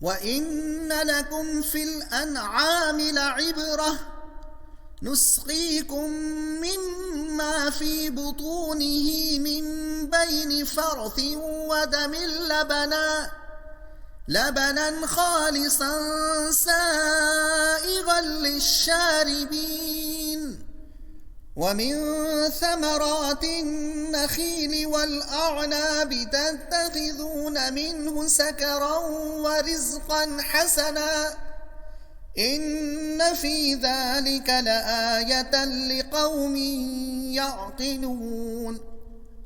وَإِنَّ لَكُمْ فِي الْأَنْعَامِ لَعِبْرَةً نُسْقِيكُم مِّمَّا فِي بُطُونِهِ مِن بَيْنِ فَرْثٍ وَدَمٍ لَبَنًا خَالِصًا سَائِغًا لِّلشَّارِبِينَ وَمِن ثَمَرَاتِ النَّخِيلِ وَالْأَعْنَابِ تَتَّخِذُونَ مِنْهُ سَكَرًا وَرِزْقًا حَسَنًا إِنَّ فِي ذَلِكَ لَآيَةً لِقَوْمٍ يَعْقِلُونَ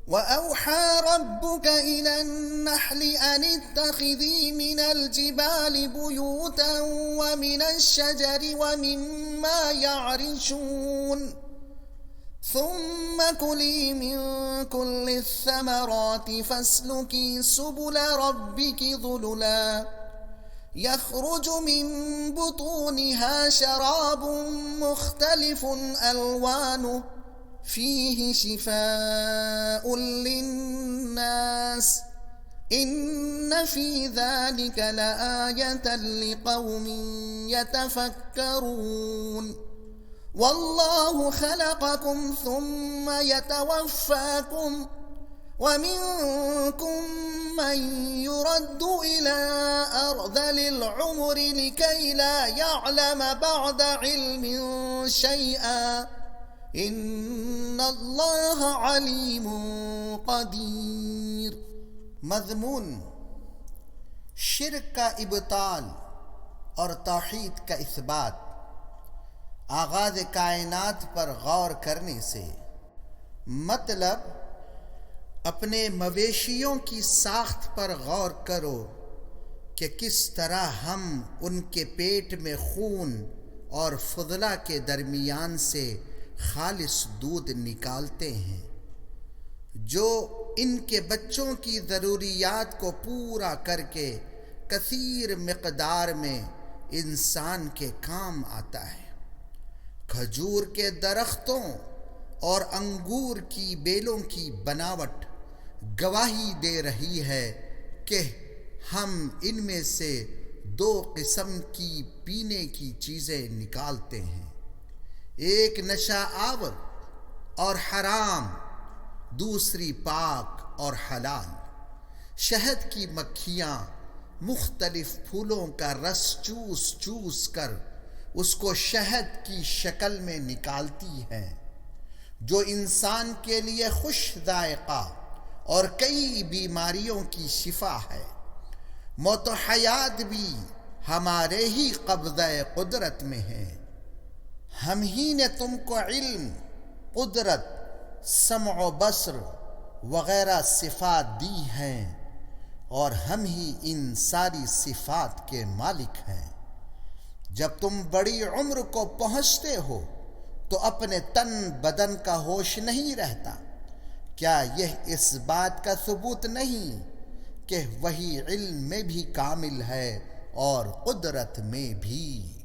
وَأَوْحَى رَبُّكَ إِلَى النَّحْلِ أَنِ اتَّخِذِي مِنَ الْجِبَالِ بُيُوتًا وَمِنَ الشَّجَرِ وَمِمَّا يَعْرِشُونَ ثُمَّ كُلِي مِن كُلِّ الثَّمَرَاتِ فَاسْلُكِي سُبُلَ رَبِّكِ ذُلُلًا يَخْرُجُ مِن بُطُونِهَا شَرَابٌ مُخْتَلِفٌ أَلْوَانُهُ فِيهِ شِفَاءٌ لِلنَّاسِ إِنَّ فِي ذَلِكَ لَآيَةً لِقَوْمٍ يَتَفَكَّرُونَ وَاللَّهُ خَلَقَكُمْ ثُمَّ يَتَوَفَّاكُمْ وَمِنكُم مَّن يُرَدُّ إِلَىٰ أَرْذَلِ الْعُمُرِ لِكَيْ لَا يَعْلَمَ بَعْدَ عِلْمٍ شَيْئًا إِنَّ اللَّهَ عَلِيمٌ قَدِيرٌ۔ مضمون شرک کا ابطال اور توحید کا اثبات۔ آغاز کائنات پر غور کرنے سے مطلب اپنے مویشیوں کی ساخت پر غور کرو کہ کس طرح ہم ان کے پیٹ میں خون اور فضلہ کے درمیان سے خالص دودھ نکالتے ہیں جو ان کے بچوں کی ضروریات کو پورا کر کے کثیر مقدار میں انسان کے کام آتا ہے۔ کھجور کے درختوں اور انگور کی بیلوں کی بناوٹ گواہی دے رہی ہے کہ ہم ان میں سے دو قسم کی پینے کی چیزیں نکالتے ہیں، ایک نشہ آور اور حرام، دوسری پاک اور حلال۔ شہد کی مکھیاں مختلف پھولوں کا رس چوس چوس کر اس کو شہد کی شکل میں نکالتی ہیں جو انسان کے لیے خوش ذائقہ اور کئی بیماریوں کی شفا ہے۔ موت و حیات بھی ہمارے ہی قبضہ قدرت میں ہے۔ ہم ہی نے تم کو علم، قدرت، سمع و بصر وغیرہ صفات دی ہیں اور ہم ہی ان ساری صفات کے مالک ہیں۔ جب تم بڑی عمر کو پہنچتے ہو تو اپنے تن بدن کا ہوش نہیں رہتا۔ کیا یہ اس بات کا ثبوت نہیں کہ وہی علم میں بھی کامل ہے اور قدرت میں بھی؟